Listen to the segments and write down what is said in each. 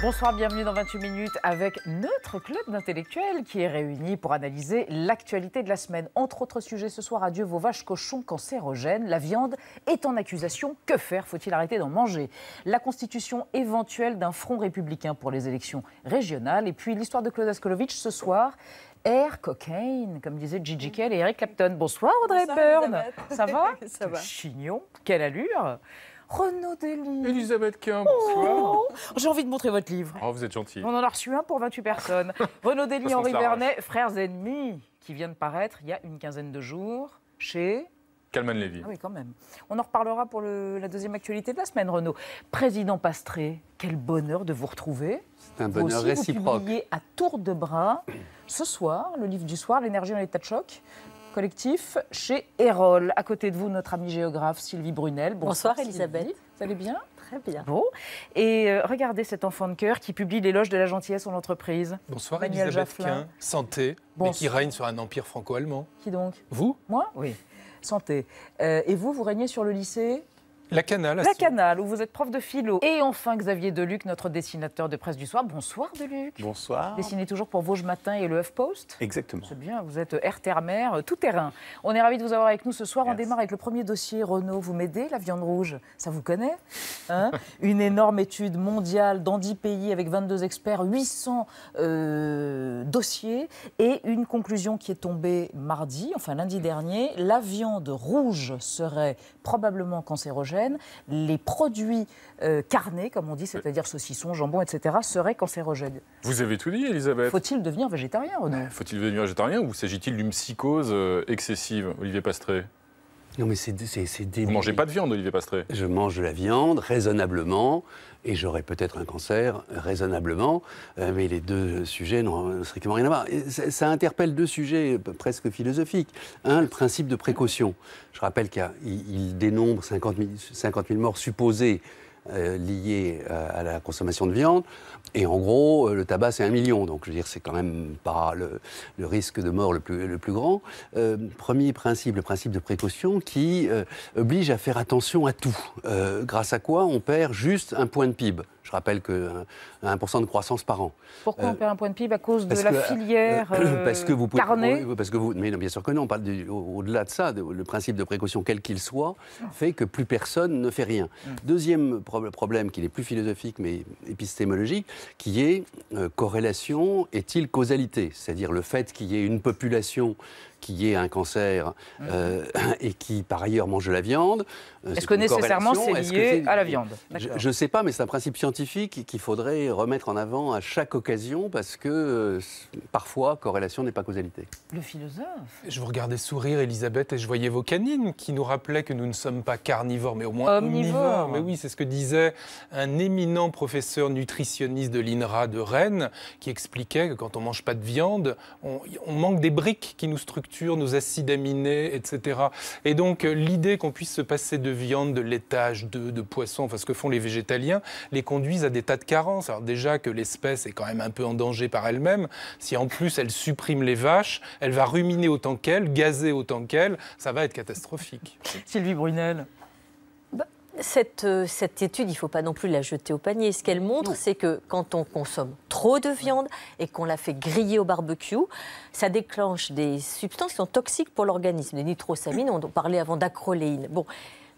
Bonsoir, bienvenue dans 28 minutes avec notre club d'intellectuels qui est réuni pour analyser l'actualité de la semaine. Entre autres sujets ce soir, adieu vos vaches cochons cancérogènes. La viande est en accusation. Que faire? Faut-il arrêter d'en manger? La constitution éventuelle d'un front républicain pour les élections régionales. Et puis l'histoire de Claude Askolovitch ce soir. Air cocaine, comme disait Gigi Kell et Eric Clapton. Bonsoir Audrey Hepburn. Ça va? Ça va. Chignon, quelle allure. Renaud Delis. Elisabeth Quint, bonsoir. Oh, j'ai envie de montrer votre livre. Oh, vous êtes gentil. On en a reçu un pour 28 personnes. Renaud Delis, Parce qu'on Henri se l'arrache. Vernet, Frères ennemis, qui vient de paraître il y a une quinzaine de jours chez... Kalman Levy. Ah oui, quand même. On en reparlera pour la deuxième actualité de la semaine, Renaud. Président Pastré, quel bonheur de vous retrouver. C'est un Vous bonheur aussi, réciproque. Vous publiez à tour de bras, ce soir, le livre du soir, L'énergie en état de choc, collectif, chez Erol. À côté de vous, notre amie géographe Sylvie Brunel. Bonsoir, Sylvie. Elisabeth. Vous allez bien? Très bien. Bon. Et regardez cet enfant de cœur qui publie l'éloge de la gentillesse en entreprise. Bonsoir Manuel Elisabeth Jafflin. Quint, santé, mais qui Bonsoir. règne sur un empire franco-allemand. Qui donc? Vous? Moi? Oui. Santé. Et vous régnez sur le lycée? La Canale. La Canale, où vous êtes prof de philo. Et enfin, Xavier Deluc, notre dessinateur de presse du soir. Bonsoir, Deluc. Bonsoir. Dessinez toujours pour Vosges Matin et le HuffPost. Exactement. C'est bien, vous êtes air, terre, mer, tout terrain. On est ravis de vous avoir avec nous ce soir. On Merci. démarre avec le premier dossier. Renaud, vous m'aidez? La viande rouge, ça vous connaît, hein? Une énorme étude mondiale dans 10 pays avec 22 experts, 800 dossiers et une conclusion qui est tombée mardi, enfin lundi dernier. La viande rouge serait probablement cancérogène. Les produits carnés, comme on dit, c'est-à-dire saucissons, jambon, etc., seraient cancérogènes. Vous avez tout dit, Elisabeth. Faut-il devenir végétarien, Renaud? Faut-il devenir végétarien ou s'agit-il d'une psychose excessive, Olivier Pastré? Non, mais c'est débile. Vous mangez pas de viande, Olivier Pastré? Je mange de la viande raisonnablement et j'aurai peut-être un cancer raisonnablement, mais les deux sujets n'ont strictement rien à voir. Et ça interpelle deux sujets presque philosophiques. Un, le principe de précaution. Je rappelle qu'il dénombre 50 000 morts supposées liées à la consommation de viande. Et en gros, le tabac, c'est 1 million. Donc, je veux dire, c'est quand même pas le risque de mort le plus grand. Premier principe, le principe de précaution qui oblige à faire attention à tout. Grâce à quoi on perd juste un point de PIB. Je rappelle que 1% de croissance par an. Pourquoi on perd un point de PIB? À cause de Parce la que, filière parce que vous pouvez, carnée? parce que vous, mais non, bien sûr que non. On parle au-delà de ça, le principe de précaution, quel qu'il soit, fait que plus personne ne fait rien. Deuxième problème, qui n'est plus philosophique mais épistémologique, qui est corrélation est-il causalité? C'est-à-dire le fait qu'il y ait une population qui ait un cancer et qui, par ailleurs, mange de la viande. Est-ce que nécessairement c'est lié à la viande? Je ne sais pas, mais c'est un principe scientifique qu'il faudrait remettre en avant à chaque occasion parce que parfois, corrélation n'est pas causalité. Le philosophe. Je vous regardais sourire, Elisabeth, et je voyais vos canines qui nous rappelaient que nous ne sommes pas carnivores, mais au moins omnivores. Mais oui, c'est ce que disait un éminent professeur nutritionniste de l'INRA de Rennes qui expliquait que quand on ne mange pas de viande, on manque des briques qui nous structurent, nos acides aminés, etc. Et donc, l'idée qu'on puisse se passer de viande, de laitage, de poisson, enfin ce que font les végétaliens, les conduisent à des tas de carences. Alors déjà que l'espèce est quand même un peu en danger par elle-même, si en plus elle supprime les vaches, elle va ruminer autant qu'elles, gazer autant qu'elles, ça va être catastrophique. Sylvie Brunel. Cette étude, il ne faut pas non plus la jeter au panier. Ce qu'elle montre, c'est que quand on consomme trop de viande et qu'on la fait griller au barbecue, ça déclenche des substances qui sont toxiques pour l'organisme. Des nitrosamines, on parlait avant d'acroléine. Bon.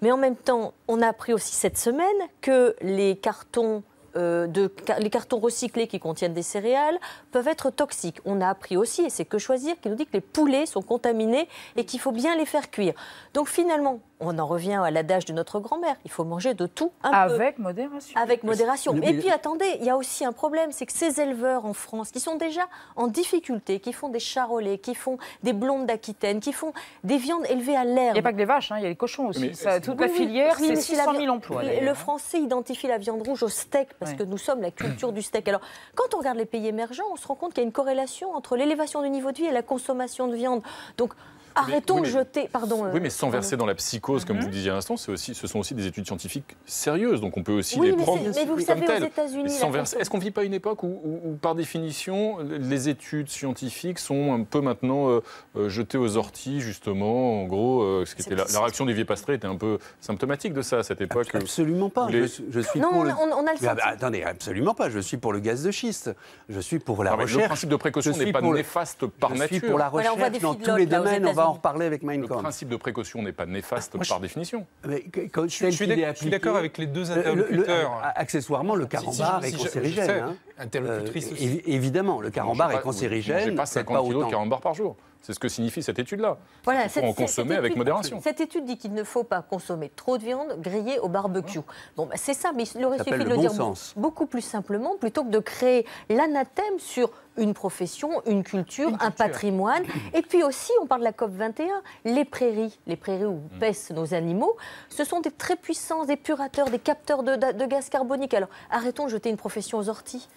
Mais en même temps, on a appris aussi cette semaine que les cartons recyclés qui contiennent des céréales peuvent être toxiques. On a appris aussi, et c'est Que Choisir qui nous dit que les poulets sont contaminés et qu'il faut bien les faire cuire. Donc finalement, on en revient à l'adage de notre grand-mère, il faut manger de tout un peu. Avec modération. Avec modération. Et puis attendez, il y a aussi un problème, c'est que ces éleveurs en France qui sont déjà en difficulté, qui font des charolais, qui font des blondes d'Aquitaine, qui font des viandes élevées à l'herbe. Il n'y a pas que les vaches, il y a les cochons aussi. Mais Toute la filière, oui, c'est mais si 600 la 000 emplois. Le d'ailleurs. Français identifie la viande rouge au steak parce Ouais. que nous sommes la culture du steak. Alors, quand on regarde les pays émergents, on se rend compte qu'il y a une corrélation entre l'élévation du niveau de vie et la consommation de viande. Donc, Arrêtons de jeter, pardon. Oui, mais sans verser dans la psychose, comme vous le disiez à l'instant, ce sont aussi des études scientifiques sérieuses, donc on peut aussi les prendre mais vous comme savez, telles. aux États-Unis, Est-ce qu'on ne vit pas une époque où, par définition, les études scientifiques sont un peu maintenant jetées aux orties, justement, en gros, ce qui était la réaction d'Olivier Pastré était un peu symptomatique de ça à cette époque. Absolument pas. Je suis non, pour on a le sentiment. Attendez, absolument pas. Je suis pour le gaz de schiste. Je suis pour la recherche. Le principe de précaution n'est pas néfaste par nature. Je suis pour la recherche dans tous les domaines. On va en reparler avec Mein Kampf. Le principe de précaution n'est pas néfaste par définition. Mais je suis d'accord avec les deux interlocuteurs. Accessoirement, le carambar est cancérigène. Interlocutrice aussi. Évidemment, le carambar est cancérigène. J'ai pas 50 kilos de carambar par jour. C'est ce que signifie cette étude-là. Voilà, il faut en consommer avec modération. Cette étude dit qu'il ne faut pas consommer trop de viande grillée au barbecue. Bon, bah, c'est ça, mais il aurait suffi de le dire beaucoup plus simplement, plutôt que de créer l'anathème sur une profession, une culture, un patrimoine. Et puis aussi, on parle de la COP21, les prairies où paissent nos animaux, ce sont des très puissants épurateurs, des capteurs de gaz carbonique. Alors, arrêtons de jeter une profession aux orties.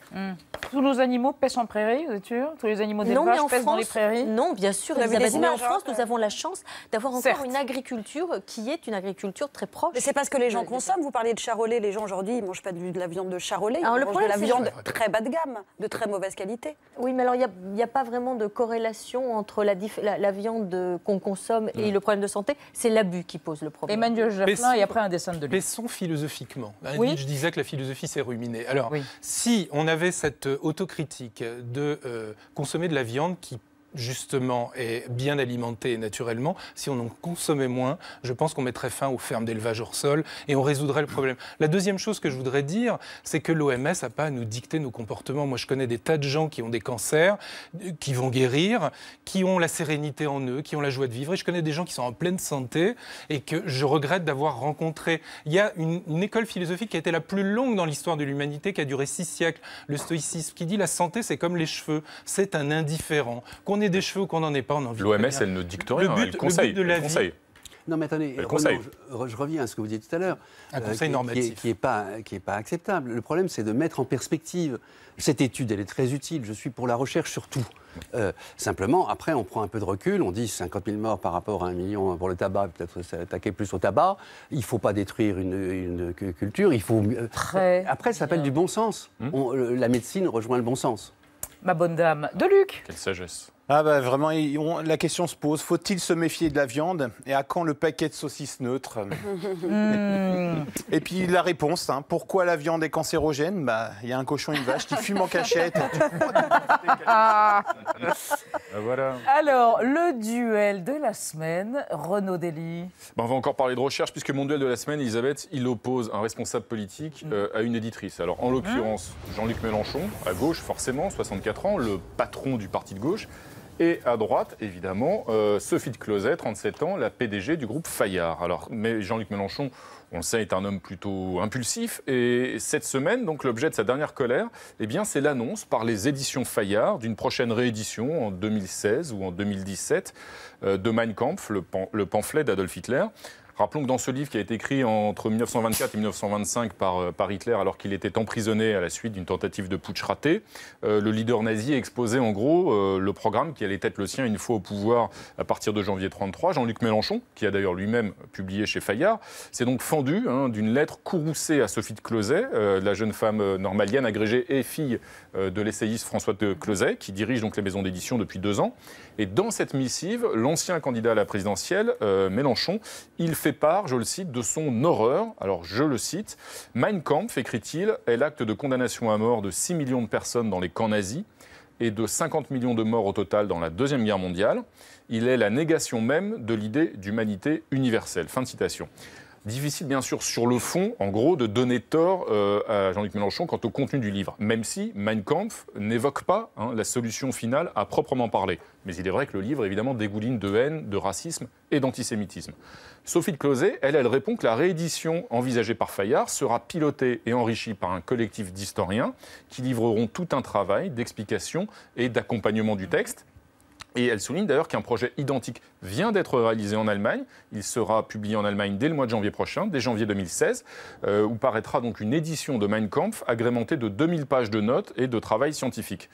Tous nos animaux pêchent en prairie, vous êtes sûr? Tous les animaux d'élevage pêchent dans les prairies? Non, bien sûr. Mais en France, nous avons la chance d'avoir encore une agriculture qui est une agriculture très proche. Mais c'est parce que les gens consomment. Vous parliez de charolais. Les gens aujourd'hui, ils ne mangent pas de la viande de charolais. Ils mangent de la viande très bas de gamme, de très mauvaise qualité. Oui, mais alors il n'y a pas vraiment de corrélation entre la viande qu'on consomme et le problème de santé. C'est l'abus qui pose le problème. Emmanuel Jaffelin et après un dessin de lui. Baissons philosophiquement. Oui. Je disais que la philosophie, c'est ruminer. Alors, si on avait cette autocritique de consommer de la viande qui justement est bien alimentée naturellement, si on en consommait moins, je pense qu'on mettrait fin aux fermes d'élevage hors sol et on résoudrait le problème. La deuxième chose que je voudrais dire, c'est que l'OMS n'a pas à nous dicter nos comportements. Moi, je connais des tas de gens qui ont des cancers, qui vont guérir, qui ont la sérénité en eux, qui ont la joie de vivre. Et je connais des gens qui sont en pleine santé et que je regrette d'avoir rencontré. Il y a une école philosophique qui a été la plus longue dans l'histoire de l'humanité, qui a duré 6 siècles, le stoïcisme, qui dit la santé, c'est comme les cheveux, c'est un indifférent. Qu'on ait des cheveux ou qu'on n'en ait pas, on en vit. L'OMS, elle ne dicte rien, elle conseille. Non, mais attendez, je reviens à ce que vous disiez tout à l'heure. Un conseil normatif. Qui n'est pas acceptable. Le problème, c'est de mettre en perspective. Cette étude, elle est très utile. Je suis pour la recherche sur tout. Simplement, après, on prend un peu de recul. On dit 50 000 morts par rapport à 1 million pour le tabac. Peut-être s'attaquer plus au tabac. Il ne faut pas détruire une culture. Il faut... Après, ça s'appelle du bon sens. La médecine rejoint le bon sens. Ma bonne dame. De Luc. Quelle sagesse. Ah bah vraiment, la question se pose, faut-il se méfier de la viande et à quand le paquet de saucisses neutres? Et puis la réponse, pourquoi la viande est cancérogène? Bah, il y a un cochon et une vache qui fument en cachette. Voilà. Alors, le duel de la semaine, Renaud Dely. On va encore parler de recherche, puisque mon duel de la semaine, Elisabeth, il oppose un responsable politique à une éditrice. Alors, en l'occurrence, Jean-Luc Mélenchon, à gauche forcément, 64 ans, le patron du parti de gauche. Et à droite, évidemment, Sophie de Closet, 37 ans, la PDG du groupe Fayard. Alors, mais Jean-Luc Mélenchon, on le sait, est un homme plutôt impulsif. Et cette semaine, donc, l'objet de sa dernière colère, eh bien, c'est l'annonce par les éditions Fayard d'une prochaine réédition en 2016 ou en 2017 de Mein Kampf, le pamphlet d'Adolf Hitler. Rappelons que dans ce livre qui a été écrit entre 1924 et 1925 par Hitler, alors qu'il était emprisonné à la suite d'une tentative de putsch raté, le leader nazi exposait en gros le programme qui allait être le sien une fois au pouvoir à partir de janvier 1933. Jean-Luc Mélenchon, qui a d'ailleurs lui-même publié chez Fayard, s'est donc fendu d'une lettre courroucée à Sophie de Closet, la jeune femme normalienne agrégée et fille de l'essayiste François de Closet, qui dirige donc les maisons d'édition depuis 2 ans. Et dans cette missive, l'ancien candidat à la présidentielle, Mélenchon, il fait part, je le cite, de son horreur. Alors, je le cite, « Mein Kampf, écrit-il, est l'acte de condamnation à mort de 6 millions de personnes dans les camps nazis et de 50 millions de morts au total dans la Deuxième Guerre mondiale. Il est la négation même de l'idée d'humanité universelle. » Fin de citation. Difficile, bien sûr, sur le fond, en gros, de donner tort à Jean-Luc Mélenchon quant au contenu du livre, même si Mein Kampf n'évoque pas la solution finale à proprement parler. Mais il est vrai que le livre, évidemment, dégouline de haine, de racisme et d'antisémitisme. Sophie de Closet, elle répond que la réédition envisagée par Fayard sera pilotée et enrichie par un collectif d'historiens qui livreront tout un travail d'explication et d'accompagnement du texte. Et elle souligne d'ailleurs qu'un projet identique vient d'être réalisé en Allemagne. Il sera publié en Allemagne dès le mois de janvier prochain, dès janvier 2016, où paraîtra donc une édition de Mein Kampf agrémentée de 2000 pages de notes et de travail scientifique.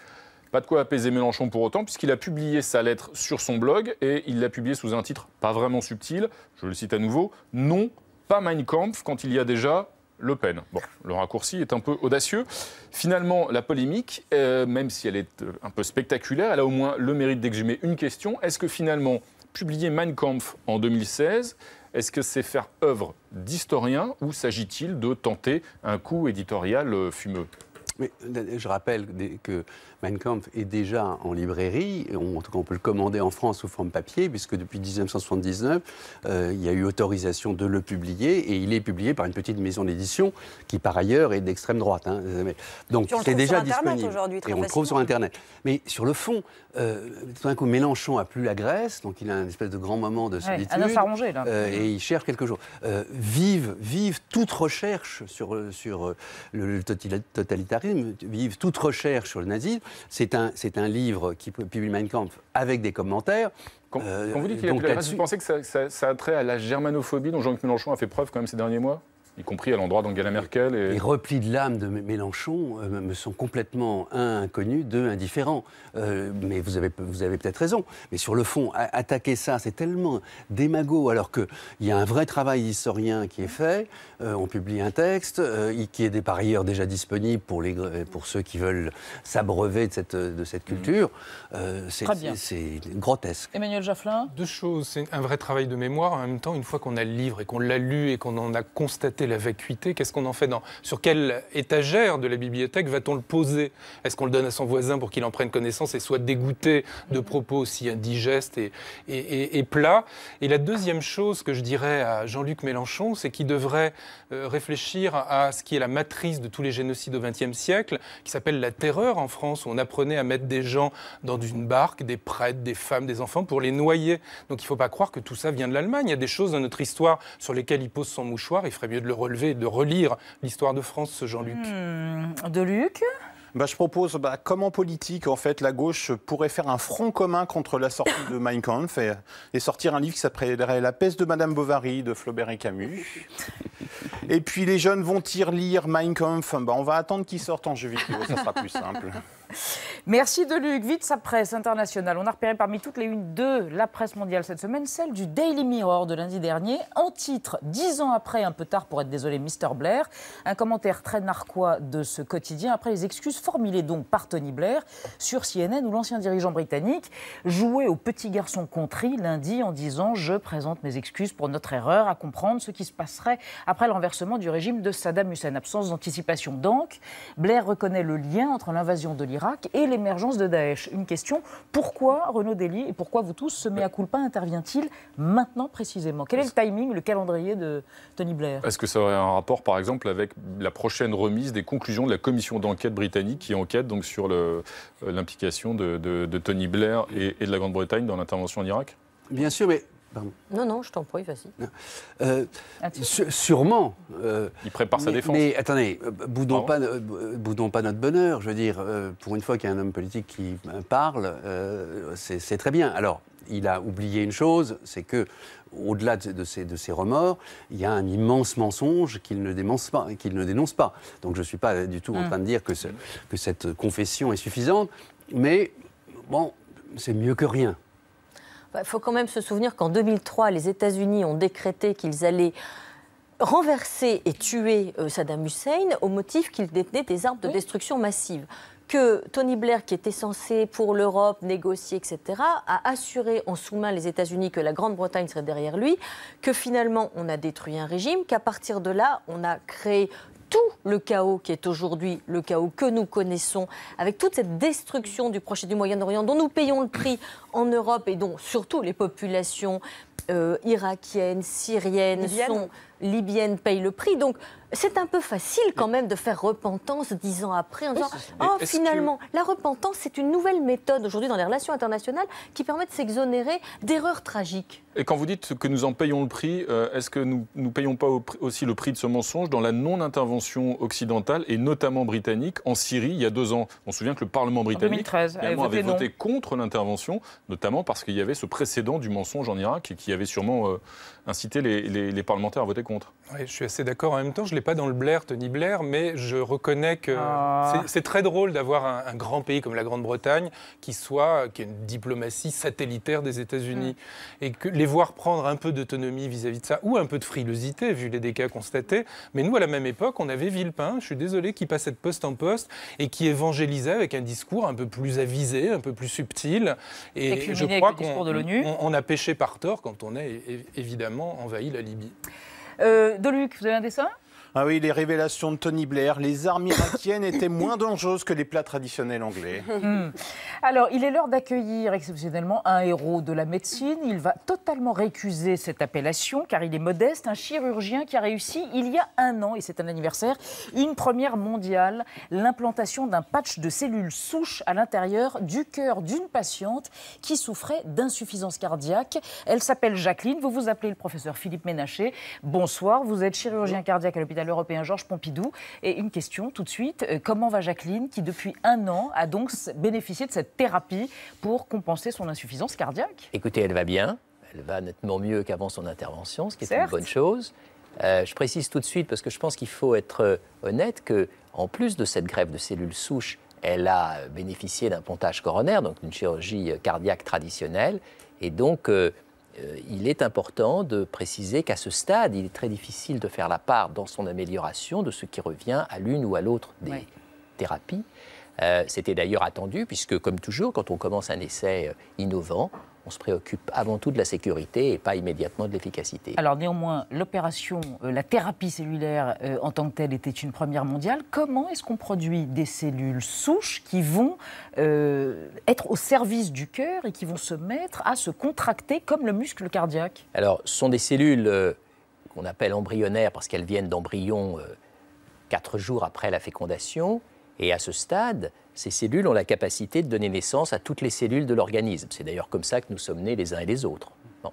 Pas de quoi apaiser Mélenchon pour autant, puisqu'il a publié sa lettre sur son blog et il l'a publié sous un titre pas vraiment subtil, je le cite à nouveau, « Non, pas Mein Kampf quand il y a déjà Le Pen ». Bon, le raccourci est un peu audacieux. Finalement, la polémique, même si elle est un peu spectaculaire, elle a au moins le mérite d'exhumer une question. Est-ce que finalement, publier Mein Kampf en 2016, est-ce que c'est faire œuvre d'historien ou s'agit-il de tenter un coup éditorial fumeux ? Mais je rappelle que Mein Kampf est déjà en librairie, en tout cas on peut le commander en France sous forme papier, puisque depuis 1979, il y a eu autorisation de le publier, et il est publié par une petite maison d'édition qui par ailleurs est d'extrême droite. Hein. Donc c'est déjà disponible, et on le trouve sur Internet. Mais sur le fond, tout d'un coup Mélenchon a plus la graisse, donc il a un espèce de grand moment de solitude, s'arranger, là. Et il cherche quelque chose. Vive toute recherche sur le totalitarisme, vive toute recherche sur le nazisme. C'est un livre qui publie Mein Kampf avec des commentaires. Quand vous dites qu'il a plus la graisse, vous pensez que ça a trait à la germanophobie dont Jean-Luc Mélenchon a fait preuve quand même ces derniers mois ? Y compris à l'endroit d'Angela Merkel. Les replis de l'âme de Mélenchon me sont complètement, inconnus, indifférents. Mais vous avez peut-être raison. Mais sur le fond, attaquer ça, c'est tellement démago, alors qu'il y a un vrai travail d'historien qui est fait. On publie un texte qui est par ailleurs déjà disponible pour ceux qui veulent s'abreuver de cette culture. C'est grotesque. Emmanuel Jaffelin ? Deux choses. C'est un vrai travail de mémoire. En même temps, une fois qu'on a le livre et qu'on l'a lu et qu'on en a constaté la vacuité, qu'est-ce qu'on en fait sur quelle étagère de la bibliothèque va-t-on le poser ? Est-ce qu'on le donne à son voisin pour qu'il en prenne connaissance et soit dégoûté de propos aussi indigestes et plats ? Et la deuxième chose que je dirais à Jean-Luc Mélenchon, c'est qu'il devrait réfléchir à ce qui est la matrice de tous les génocides au XXe siècle, qui s'appelle la terreur en France, où on apprenait à mettre des gens dans une barque, des prêtres, des femmes, des enfants, pour les noyer. Donc il ne faut pas croire que tout ça vient de l'Allemagne. Il y a des choses dans notre histoire sur lesquelles il pose son mouchoir. Il ferait mieux de le relever et de relire l'histoire de France, ce Jean-Luc. Deluc ? Je propose, comme en politique, en fait, la gauche pourrait faire un front commun contre la sortie de Mein Kampf et sortir un livre qui s'appellerait La peste de Madame Bovary de Flaubert et Camus. Et puis les jeunes vont-ils lire Mein Kampf ? On va attendre qu'il sorte en jeu vidéo, ça sera plus simple. Merci Deluc. Vite sa presse internationale. On a repéré parmi toutes les unes de la presse mondiale cette semaine, celle du Daily Mirror de lundi dernier. En titre, 10 ans après, un peu tard pour être désolé, Mr. Blair. Un commentaire très narquois de ce quotidien après les excuses formulées donc par Tony Blair sur CNN, où l'ancien dirigeant britannique jouait au petit garçon contrit lundi en disant « Je présente mes excuses pour notre erreur à comprendre ce qui se passerait après le renversement du régime de Saddam Hussein ». Absence d'anticipation donc. Blair reconnaît le lien entre l'invasion de l'Irak et l'émergence de Daesh. Une question, pourquoi Renaud Dely et pourquoi vous tous, ce mea culpa intervient-il maintenant précisément ? Quel est le timing, le calendrier de Tony Blair ? Est-ce que ça aurait un rapport par exemple avec la prochaine remise des conclusions de la commission d'enquête britannique qui enquête donc sur l'implication de Tony Blair et de la Grande-Bretagne dans l'intervention en Irak ? Bien sûr, mais... Pardon. Non, je t'en prie, vas-y. Sûrement. Il prépare sa défense. Mais attendez, boudons pas notre bonheur. Je veux dire, pour une fois qu'il y a un homme politique qui parle, c'est très bien. Alors, il a oublié une chose, c'est que au-delà de ses remords, il y a un immense mensonge qu'il ne dénonce pas. Donc je ne suis pas du tout en train de dire que cette confession est suffisante, mais bon, c'est mieux que rien. Il faut quand même se souvenir qu'en 2003, les États-Unis ont décrété qu'ils allaient renverser et tuer Saddam Hussein au motif qu'il détenait des armes de destruction massive. Que Tony Blair, qui était censé pour l'Europe négocier, etc., a assuré en sous-main les États-Unis que la Grande-Bretagne serait derrière lui, que finalement on a détruit un régime, qu'à partir de là on a créé tout le chaos qui est aujourd'hui le chaos que nous connaissons, avec toute cette destruction du Proche et du Moyen-Orient dont nous payons le prix en Europe et dont surtout les populations irakiennes, syriennes, libyennes payent le prix. Donc c'est un peu facile quand même de faire repentance 10 ans après en disant finalement, la repentance c'est une nouvelle méthode aujourd'hui dans les relations internationales qui permet de s'exonérer d'erreurs tragiques. Et quand vous dites que nous en payons le prix, est-ce que nous ne payons pas aussi le prix de ce mensonge dans la non-intervention occidentale et notamment britannique en Syrie il y a 2 ans ? On se souvient que le Parlement britannique avait voté contre l'intervention, notamment parce qu'il y avait ce précédent du mensonge en Irak et qui avait sûrement incité les parlementaires à voter contre. Oui, je suis assez d'accord. En même temps, je ne l'ai pas dans le Blair, Tony Blair, mais je reconnais que c'est très drôle d'avoir un grand pays comme la Grande-Bretagne qui a une diplomatie satellitaire des États-Unis. Et que les voir prendre un peu d'autonomie vis-à-vis de ça, ou un peu de frilosité, vu les dégâts constatés. Mais nous, à la même époque, on avait Villepin, je suis désolé, qui passait de poste en poste et qui évangélisait avec un discours un peu plus avisé, un peu plus subtil. Et je crois qu'on a péché par tort quand on a évidemment envahi la Libye. Deluc, vous avez un dessin ? Ah oui, les révélations de Tony Blair. Les armes irakiennes étaient moins dangereuses que les plats traditionnels anglais. Alors, il est l'heure d'accueillir exceptionnellement un héros de la médecine. Il va totalement récuser cette appellation car il est modeste, un chirurgien qui a réussi il y a 1 an, et c'est un anniversaire, une première mondiale, l'implantation d'un patch de cellules souches à l'intérieur du cœur d'une patiente qui souffrait d'insuffisance cardiaque. Elle s'appelle Jacqueline. Vous vous appelez le professeur Philippe Ménaché. Bonsoir, vous êtes chirurgien cardiaque à l'hôpital européen Georges Pompidou. Et une question tout de suite, comment va Jacqueline qui depuis 1 an a donc bénéficié de cette thérapie pour compenser son insuffisance cardiaque? Écoutez, elle va bien, elle va nettement mieux qu'avant son intervention, ce qui est une bonne chose. Je précise tout de suite parce que je pense qu'il faut être honnête qu'en plus de cette greffe de cellules souches, elle a bénéficié d'un pontage coronaire, donc d'une chirurgie cardiaque traditionnelle, et donc il est important de préciser qu'à ce stade, il est très difficile de faire la part dans son amélioration de ce qui revient à l'une ou à l'autre des thérapies. C'était d'ailleurs attendu, puisque comme toujours, quand on commence un essai innovant, on se préoccupe avant tout de la sécurité et pas immédiatement de l'efficacité. Alors néanmoins, l'opération, la thérapie cellulaire en tant que telle était une première mondiale. Comment est-ce qu'on produit des cellules souches qui vont être au service du cœur et qui vont se mettre à se contracter comme le muscle cardiaque? Alors, ce sont des cellules qu'on appelle embryonnaires parce qu'elles viennent d'embryons 4 jours après la fécondation. Et à ce stade, ces cellules ont la capacité de donner naissance à toutes les cellules de l'organisme. C'est d'ailleurs comme ça que nous sommes nés les uns et les autres. Bon.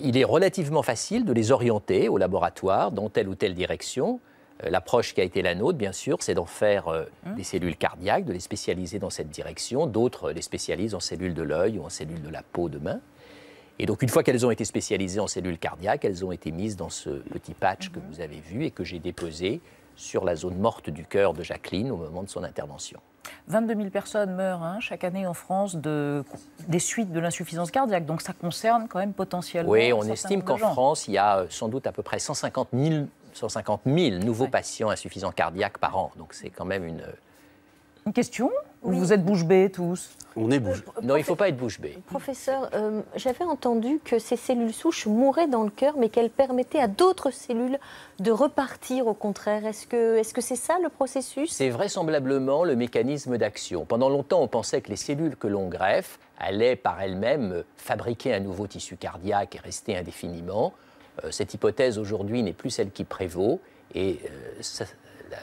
Il est relativement facile de les orienter au laboratoire dans telle ou telle direction. L'approche qui a été la nôtre, bien sûr, c'est d'en faire des cellules cardiaques, de les spécialiser dans cette direction. D'autres les spécialisent en cellules de l'œil ou en cellules de la peau demain. Et donc, une fois qu'elles ont été spécialisées en cellules cardiaques, elles ont été mises dans ce petit patch que vous avez vu et que j'ai déposé sur la zone morte du cœur de Jacqueline au moment de son intervention. 22 000 personnes meurent chaque année en France des suites de l'insuffisance cardiaque, donc ça concerne quand même potentiellement... Oui, on estime qu'en France, il y a sans doute à peu près 150 000 nouveaux patients insuffisants cardiaques par an, donc c'est quand même une... Une question? Vous êtes bouche bée tous? On est bouche. Non, il ne faut pas être bouche bée. Professeur, j'avais entendu que ces cellules souches mouraient dans le cœur, mais qu'elles permettaient à d'autres cellules de repartir au contraire. Est-ce que c'est ça le processus? C'est vraisemblablement le mécanisme d'action. Pendant longtemps, on pensait que les cellules que l'on greffe allaient par elles-mêmes fabriquer un nouveau tissu cardiaque et rester indéfiniment. Cette hypothèse aujourd'hui n'est plus celle qui prévaut et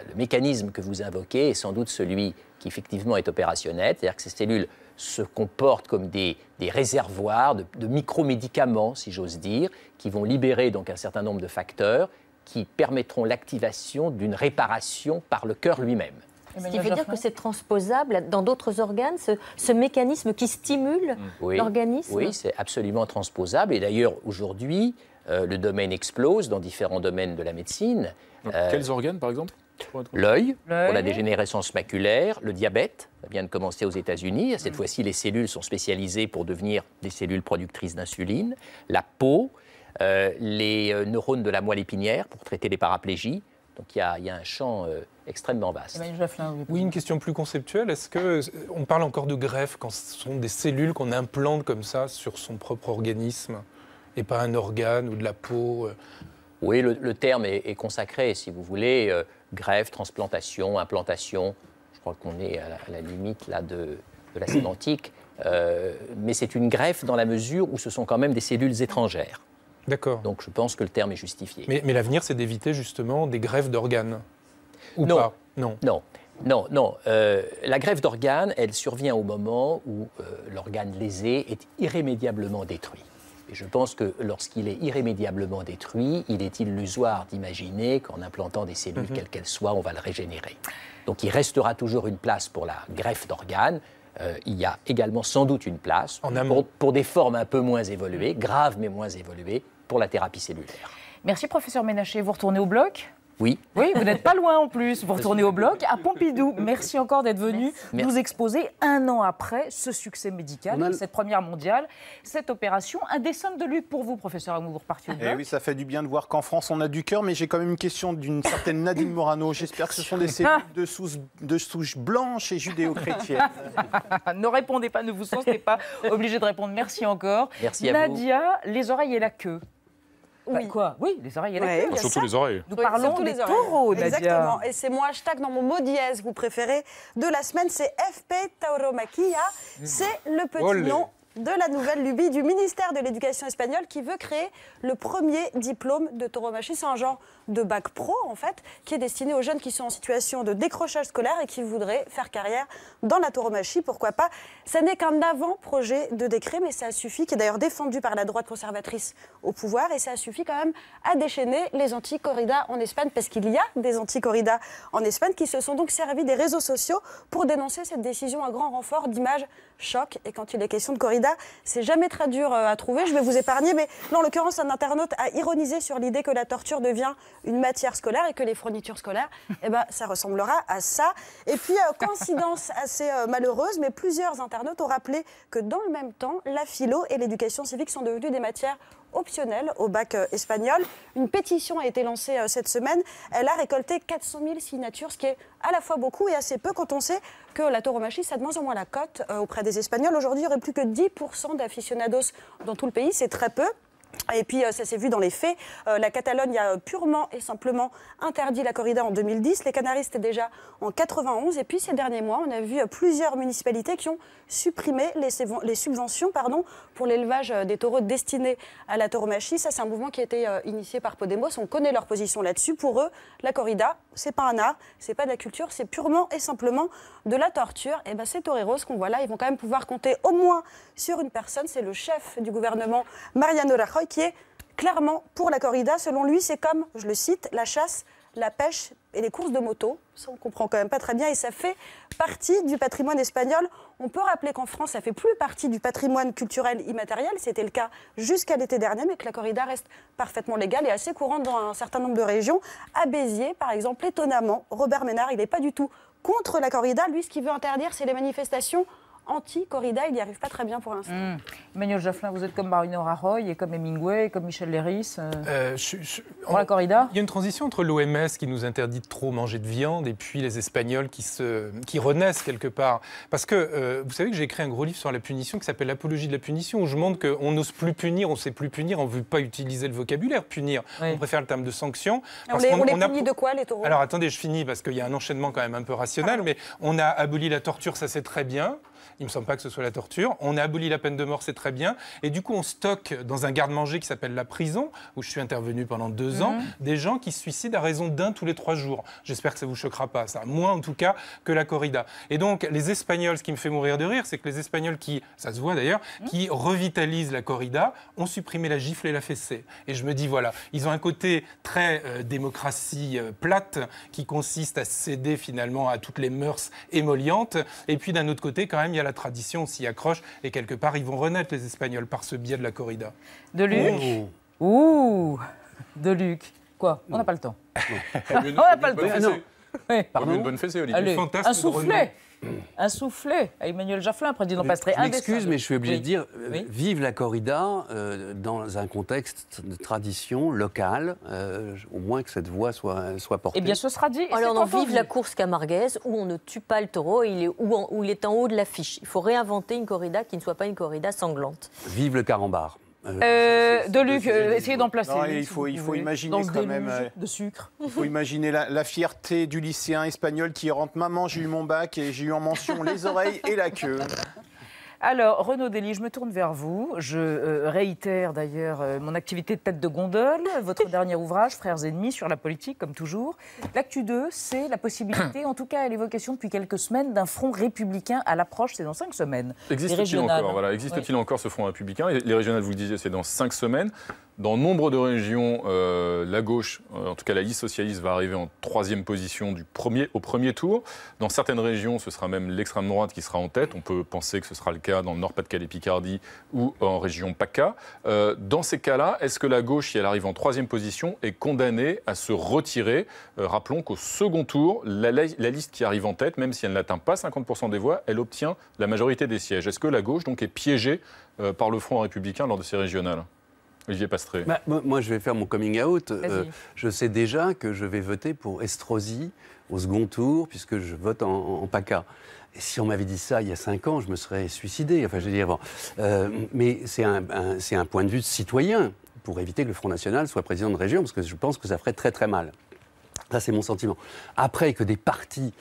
le mécanisme que vous invoquez est sans doute celui qui effectivement est opérationnel, c'est-à-dire que ces cellules se comportent comme des réservoirs de micromédicaments, si j'ose dire, qui vont libérer donc un certain nombre de facteurs qui permettront l'activation d'une réparation par le cœur lui-même. Ce qui veut dire que c'est transposable dans d'autres organes, ce mécanisme qui stimule l'organisme? Oui, c'est absolument transposable. Et d'ailleurs, aujourd'hui, le domaine explose dans différents domaines de la médecine. Quels organes, par exemple? L'œil, pour la dégénérescence maculaire, le diabète, ça vient de commencer aux États-Unis. Cette fois-ci, les cellules sont spécialisées pour devenir des cellules productrices d'insuline. La peau, les neurones de la moelle épinière pour traiter les paraplégies. Donc il y a un champ extrêmement vaste. Oui, une question plus conceptuelle. Est-ce qu'on parle encore de greffe quand ce sont des cellules qu'on implante comme ça sur son propre organisme et pas un organe ou de la peau? Oui, le terme est consacré, si vous voulez. Greffe, transplantation, implantation. Je crois qu'on est à la limite là, de la sémantique. Mais c'est une greffe dans la mesure où ce sont quand même des cellules étrangères. D'accord. Donc je pense que le terme est justifié. Mais l'avenir, c'est d'éviter justement des greffes d'organes. Ou non. Pas? Non. Non. La greffe d'organes, elle survient au moment où l'organe lésé est irrémédiablement détruit. Et je pense que lorsqu'il est irrémédiablement détruit, il est illusoire d'imaginer qu'en implantant des cellules, quelles qu'elles soient, on va le régénérer. Donc il restera toujours une place pour la greffe d'organes. Il y a également sans doute une place pour des formes un peu moins évoluées, graves mais moins évoluées, pour la thérapie cellulaire. Merci, professeur Ménacher. Vous retournez au bloc ? Oui. Oui, vous n'êtes pas loin en plus. Vous retournez au bloc à Pompidou. Merci encore d'être venu nous exposer 1 an après ce succès médical, cette première mondiale, cette opération. Un dessin de lutte pour vous, professeur Amour, vous repartez au bloc. Oui, ça fait du bien de voir qu'en France, on a du cœur, mais j'ai quand même une question d'une certaine Nadine Morano. J'espère que ce sont des cellules de souche blanche et judéo-chrétienne. Ne répondez pas, ne vous sentez pas obligé de répondre. Merci encore. Merci à vous. Nadia, les oreilles et la queue. Oui. quoi ? Oui, les oreilles et la queue. Surtout les oreilles. Nous parlons des taureaux, Nadia. Exactement. Et c'est mon hashtag dans mon mot dièse, vous préférez, de la semaine, c'est FP Tauromaquia. C'est le petit nom de la nouvelle lubie du ministère de l'Éducation espagnol qui veut créer le premier diplôme de tauromachie. C'est un genre de bac pro, en fait, qui est destiné aux jeunes qui sont en situation de décrochage scolaire et qui voudraient faire carrière dans la tauromachie. Pourquoi pas ? Ça n'est qu'un avant-projet de décret, mais ça suffit, qui est d'ailleurs défendu par la droite conservatrice au pouvoir, et ça suffit quand même à déchaîner les anti-corridas en Espagne, parce qu'il y a des anti-corridas en Espagne qui se sont donc servis des réseaux sociaux pour dénoncer cette décision à grand renfort d'images choc. Et quand il est question de corrida, c'est jamais très dur à trouver. Je vais vous épargner, mais là, en l'occurrence, un internaute a ironisé sur l'idée que la torture devient une matière scolaire et que les fournitures scolaires, ça ressemblera à ça. Et puis, coïncidence assez malheureuse, mais plusieurs internautes ont rappelé que dans le même temps, la philo et l'éducation civique sont devenues des matières optionnelles au bac espagnol. Une pétition a été lancée cette semaine. Elle a récolté 400 000 signatures, ce qui est à la fois beaucoup et assez peu quand on sait que la tauromachie, ça a de moins en moins la cote auprès des Espagnols. Aujourd'hui, il n'y aurait plus que 10% d'aficionados dans tout le pays. C'est très peu. Et puis, ça s'est vu dans les faits. La Catalogne a purement et simplement interdit la corrida en 2010. Les Canaries, c'était déjà en 91. Et puis, ces derniers mois, on a vu plusieurs municipalités qui ont supprimé les subventions pour l'élevage des taureaux destinés à la tauromachie. Ça, c'est un mouvement qui a été initié par Podemos. On connaît leur position là-dessus. Pour eux, la corrida, c'est pas un art, c'est pas de la culture, c'est purement et simplement de la torture. Et ces toreros qu'on voit là, ils vont quand même pouvoir compter au moins sur une personne. C'est le chef du gouvernement, Mariano Rajoy, qui est clairement pour la corrida. Selon lui, c'est comme, je le cite, la chasse, la pêche et les courses de moto. Ça, on comprend quand même pas très bien. Et ça fait partie du patrimoine espagnol. On peut rappeler qu'en France, ça fait plus partie du patrimoine culturel immatériel. C'était le cas jusqu'à l'été dernier, mais que la corrida reste parfaitement légale et assez courante dans un certain nombre de régions. À Béziers, par exemple, étonnamment, Robert Ménard, il n'est pas du tout contre la corrida. Lui, ce qu'il veut interdire, c'est les manifestations anti-corrida, il n'y arrive pas très bien pour l'instant. Emmanuel Jaffelin, vous êtes comme Mariano Rajoy et comme Hemingway et comme Michel Léris pour la corrida. Il y a une transition entre l'OMS qui nous interdit de trop manger de viande et puis les Espagnols qui renaissent quelque part. Parce que vous savez que j'ai écrit un gros livre sur la punition qui s'appelle L'apologie de la punition, où je montre qu'on n'ose plus punir, on ne sait plus punir, on ne veut pas utiliser le vocabulaire punir. Oui. On préfère le terme de sanction. On les punit de quoi, les taureaux ? Alors attendez, je finis parce qu'il y a un enchaînement quand même un peu rationnel, mais on a aboli la torture, ça c'est très bien. Il ne me semble pas que ce soit la torture. On a aboli la peine de mort, c'est très bien. Et du coup, on stocke dans un garde-manger qui s'appelle la prison, où je suis intervenu pendant 2 ans, des gens qui se suicident à raison d'un tous les 3 jours. J'espère que ça ne vous choquera pas, ça. Moins en tout cas que la corrida. Et donc, les Espagnols, ce qui me fait mourir de rire, c'est que les Espagnols qui, ça se voit d'ailleurs, qui revitalisent la corrida, ont supprimé la gifle et la fessée. Et je me dis, voilà, ils ont un côté très démocratie plate, qui consiste à céder finalement à toutes les mœurs émollientes. Et puis d'un autre côté, quand même, il y a la tradition, on s'y accroche, et quelque part, ils vont renaître, les Espagnols, par ce biais de la corrida. De Luc Ouh De Luc. Quoi ? On n'a pas le temps. On n'a pas le temps. Pardon. Une bonne fessée, Olivier. Allez, un soufflet. Un soufflet à Emmanuel Jaffelin, président Pastré. Je m'excuse, mais je suis obligé de dire vive la corrida dans un contexte de tradition locale, au moins que cette voix soit portée. Eh bien, ce sera dit. Alors, on vive la course camarguaise où on ne tue pas le taureau, où il est en haut de l'affiche. Il faut réinventer une corrida qui ne soit pas une corrida sanglante. Vive le carambar. De Luc, essayez d'en placer. Non, il faut imaginer quand même de sucre. Il faut imaginer la fierté du lycéen espagnol qui rentre. Maman, j'ai eu mon bac et j'ai eu en mention les oreilles et la queue. Alors, Renaud Dely, je me tourne vers vous. Je réitère d'ailleurs mon activité de tête de gondole, votre dernier ouvrage, Frères ennemis, sur la politique, comme toujours. L'actu 2, c'est la possibilité, en tout cas à l'évocation depuis quelques semaines, d'un front républicain à l'approche, c'est dans 5 semaines. Existe-t-il encore, ce front républicain ? Les régionales, vous le disiez, c'est dans 5 semaines. Dans nombre de régions, la gauche, en tout cas la liste socialiste, va arriver en 3e position au premier tour. Dans certaines régions, ce sera même l'extrême droite qui sera en tête. On peut penser que ce sera le cas dans le Nord-Pas-de-Calais-Picardie ou en région PACA. Dans ces cas-là, est-ce que la gauche, si elle arrive en 3e position, est condamnée à se retirer? Rappelons qu'au second tour, la liste qui arrive en tête, même si elle n'atteint pas 50% des voix, elle obtient la majorité des sièges. Est-ce que la gauche donc, est piégée par le Front républicain lors de ces régionales? Olivier Pastré. Moi, je vais faire mon coming out. Je sais déjà que je vais voter pour Estrosi au second tour, puisque je vote en PACA. Et si on m'avait dit ça il y a 5 ans, je me serais suicidé. Enfin, je veux dire, bon. Mais c'est un point de vue de citoyen pour éviter que le Front National soit président de région, parce que je pense que ça ferait très très mal. Ça, c'est mon sentiment. Après, que des partis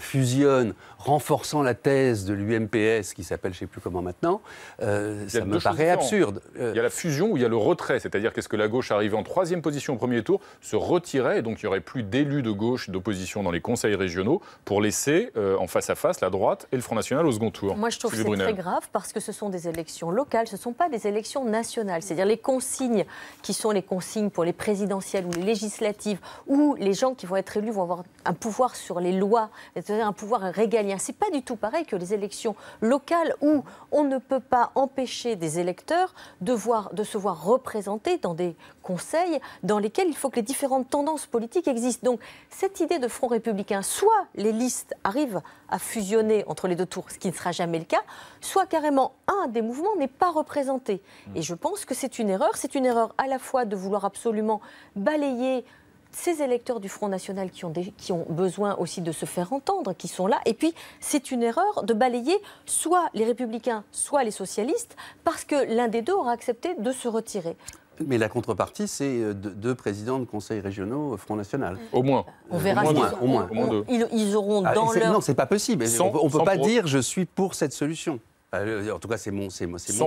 fusionnent, renforçant la thèse de l'UMPS, qui s'appelle je ne sais plus comment maintenant, ça me paraît absurde. Il y a la fusion ou il y a le retrait, c'est-à-dire qu'est-ce que la gauche arrive en 3e position au premier tour, se retirait, et donc il n'y aurait plus d'élus de gauche d'opposition dans les conseils régionaux pour laisser en face à face la droite et le Front National au second tour. Moi je trouve que c'est très grave parce que ce sont des élections locales, ce ne sont pas des élections nationales. C'est-à-dire les consignes qui sont les consignes pour les présidentielles ou les législatives, où les gens qui vont être élus vont avoir un pouvoir sur les lois, c'est-à-dire un pouvoir régalien. C'est pas du tout pareil que les élections locales où on ne peut pas empêcher des électeurs de se voir représentés dans des conseils dans lesquels il faut que les différentes tendances politiques existent. Donc cette idée de Front républicain, soit les listes arrivent à fusionner entre les deux tours, ce qui ne sera jamais le cas, soit carrément un des mouvements n'est pas représenté. Et je pense que c'est une erreur. C'est une erreur à la fois de vouloir absolument balayer ces électeurs du Front National qui ont besoin aussi de se faire entendre, qui sont là. Et puis, c'est une erreur de balayer soit les Républicains, soit les socialistes, parce que l'un des deux aura accepté de se retirer. Mais la contrepartie, c'est 2 présidents de conseils régionaux Front National. Au moins. On verra. Au moins. Ils auront dans leur... Non, c'est pas possible. On ne peut pas dire je suis pour cette solution. En tout cas, c'est mon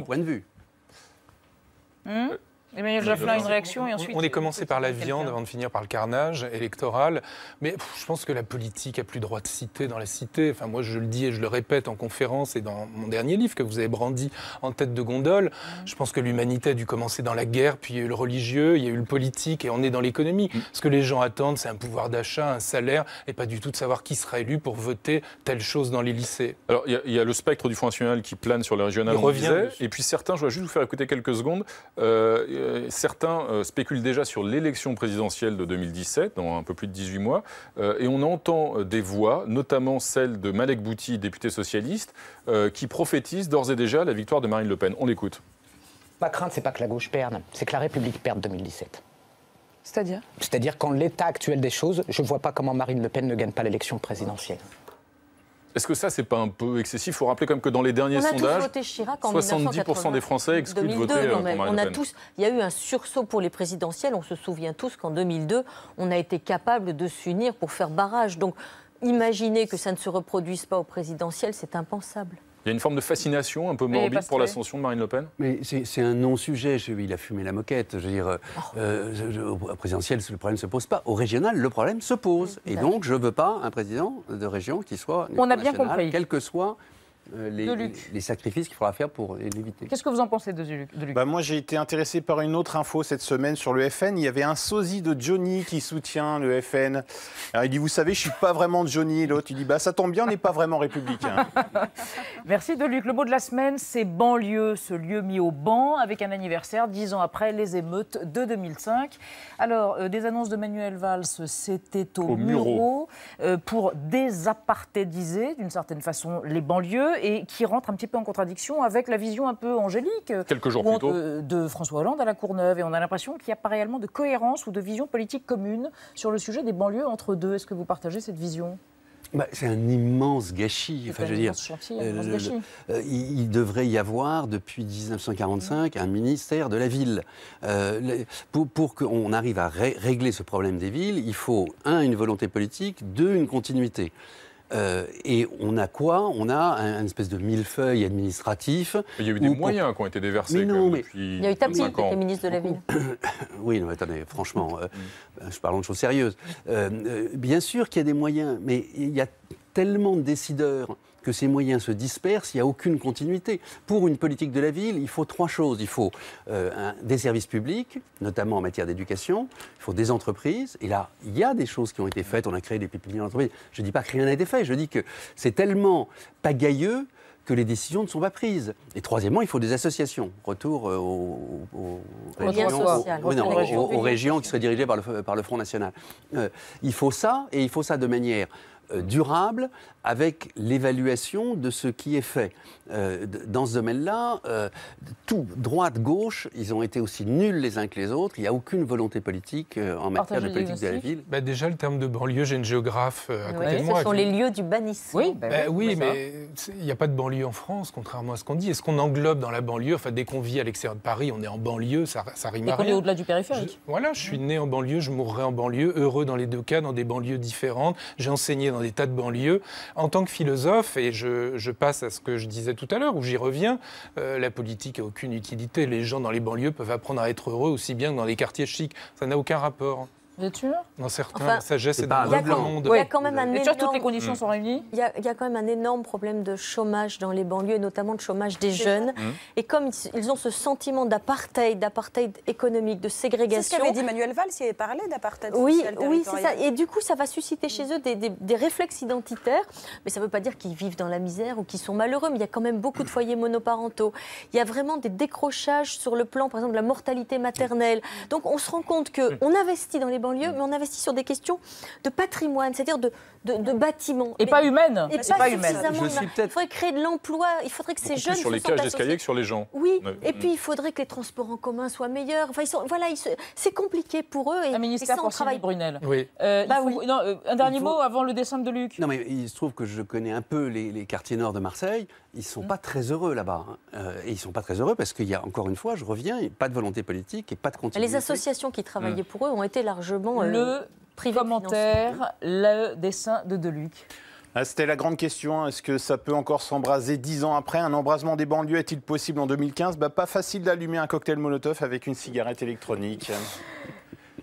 point de vue. Emmanuel Jaffelin, une réaction et ensuite... On est commencé par la viande avant de finir par le carnage électoral. Mais je pense que la politique a plus droit de citer dans la cité. Enfin, moi, je le dis et je le répète en conférence et dans mon dernier livre que vous avez brandi en tête de gondole. Je pense que l'humanité a dû commencer dans la guerre, puis il y a eu le religieux, il y a eu le politique et on est dans l'économie. Ce que les gens attendent, c'est un pouvoir d'achat, un salaire et pas du tout de savoir qui sera élu pour voter telle chose dans les lycées. Alors, il y a le spectre du Front National qui plane sur les régionales, on disait. Et puis certains, je vais juste vous faire écouter quelques secondes, certains spéculent déjà sur l'élection présidentielle de 2017, dans un peu plus de 18 mois, et on entend des voix, notamment celle de Malek Bouti, député socialiste, qui prophétise d'ores et déjà la victoire de Marine Le Pen. On l'écoute. Ma crainte, c'est pas que la gauche perde, c'est que la République perde 2017. C'est-à-dire ? C'est-à-dire qu'en l'état actuel des choses, je ne vois pas comment Marine Le Pen ne gagne pas l'élection présidentielle. Est-ce que ça, c'est pas un peu excessif? Il faut rappeler quand même que dans les derniers sondages, 70% des Français excluent de voter pour Marine Le Pen. Il y a eu un sursaut pour les présidentielles. On se souvient tous qu'en 2002, on a été capable de s'unir pour faire barrage. Donc, imaginer que ça ne se reproduise pas aux présidentielles, c'est impensable. Il y a une forme de fascination un peu morbide pour l'ascension de Marine Le Pen? Mais c'est un non-sujet. Il a fumé la moquette. Je veux dire, au présidentiel, le problème ne se pose pas. Au régional, le problème se pose. Et donc, je ne veux pas un président de région qui soit on a bien compris. Quel que soit les sacrifices qu'il faudra faire pour l'éviter. Qu'est-ce que vous en pensez de Luc? Moi, j'ai été intéressé par une autre info cette semaine sur le FN. Il y avait un sosie de Johnny qui soutient le FN. Alors, il dit, vous savez, je ne suis pas vraiment Johnny. L'autre, il dit, ça tombe bien, on n'est pas vraiment républicain. Merci de Luc. Le mot de la semaine, c'est banlieue, ce lieu mis au ban, avec un anniversaire 10 ans après les émeutes de 2005. Alors, des annonces de Manuel Valls, c'était au Muro pour désapartédiser, d'une certaine façon, les banlieues, et qui rentre un petit peu en contradiction avec la vision un peu angélique quelques jours plus tôt de François Hollande à la Courneuve. Et on a l'impression qu'il n'y a pas réellement de cohérence ou de vision politique commune sur le sujet des banlieues entre deux. Est-ce que vous partagez cette vision ? C'est un immense gâchis. Enfin, je veux dire, gâchis. Il devrait y avoir, depuis 1945, un ministère de la ville. Pour qu'on arrive à régler ce problème des villes, il faut, une volonté politique, 2, une continuité. Et on a quoi? On a un espèce de millefeuille administratif. Il y a eu des moyens qui ont été déversés depuis il y a eu Tapie qui était ministre de la Ville. Oui, non, attendez, franchement, je parle de choses sérieuses. Bien sûr qu'il y a des moyens, mais il y a tellement de décideurs que ces moyens se dispersent, il n'y a aucune continuité. Pour une politique de la ville, il faut 3 choses. Il faut des services publics, notamment en matière d'éducation. Il faut des entreprises. Et là, il y a des choses qui ont été faites. On a créé des pépinières d'entreprises. Je ne dis pas que rien n'a été fait. Je dis que c'est tellement pagailleux que les décisions ne sont pas prises. Et troisièmement, il faut des associations. Retour aux régions qui seraient dirigées par le Front National. Il faut ça, et il faut ça de manière durable, avec l'évaluation de ce qui est fait. Dans ce domaine-là, tout, droite, gauche, ils ont été aussi nuls les uns que les autres. Il n'y a aucune volonté politique en matière de politique de la ville. Déjà, le terme de banlieue, j'ai une géographe à côté de moi. Ce sont les lieux du bannissement. Oui, mais il n'y a pas de banlieue en France, contrairement à ce qu'on dit. Est-ce qu'on englobe dans la banlieue, enfin, dès qu'on vit à l'extérieur de Paris, on est en banlieue, ça rime à rien. Et qu'on est au-delà du périphérique. Je suis né en banlieue, je mourrai en banlieue, heureux dans les 2 cas, dans des banlieues différentes. J'ai enseigné dans des tas de banlieues. En tant que philosophe, et je passe à ce que je disais tout à l'heure, où j'y reviens, la politique n'a aucune utilité. Les gens dans les banlieues peuvent apprendre à être heureux aussi bien que dans les quartiers chics. Ça n'a aucun rapport. Vous êtes sûr? Dans certains, la sagesse est dans le monde. Il y a quand même un énorme... toutes les conditions sont réunies? Il y a quand même un énorme problème de chômage dans les banlieues, notamment de chômage des jeunes. Et comme ils ont ce sentiment d'apartheid économique, de ségrégation... C'est ce qu'avait dit Manuel Valls, il avait parlé d'apartheid social. Oui, c'est ça. Et du coup, ça va susciter chez eux des réflexes identitaires. Mais ça ne veut pas dire qu'ils vivent dans la misère ou qu'ils sont malheureux. Mais il y a quand même beaucoup de foyers monoparentaux. Il y a vraiment des décrochages sur le plan, par exemple, de la mortalité maternelle. Donc, on se rend compte qu'on investit dans les banlieues, mais on investit sur des questions de patrimoine, c'est-à-dire de bâtiments. Et pas humaines. Et pas suffisamment humaines. Il faudrait créer de l'emploi, il faudrait que ces jeunes... sur les cages d'escalier que sur les gens. Oui, et puis il faudrait que les transports en commun soient meilleurs. Enfin, c'est compliqué pour eux. Un ministère pour Sylvie Brunel. Oui. Un dernier mot avant le dessin de Luc. Non, mais il se trouve que je connais un peu les quartiers nord de Marseille. Ils ne sont pas très heureux là-bas. Et ils ne sont pas très heureux parce qu'il y a, encore une fois, je reviens, pas de volonté politique et pas de continuité. Les associations qui travaillaient pour eux ont été largement le commentaire, le dessin de Deluc. C'était la grande question. Est-ce que ça peut encore s'embraser 10 ans après? Un embrasement des banlieues est-il possible en 2015? Pas facile d'allumer un cocktail Molotov avec une cigarette électronique.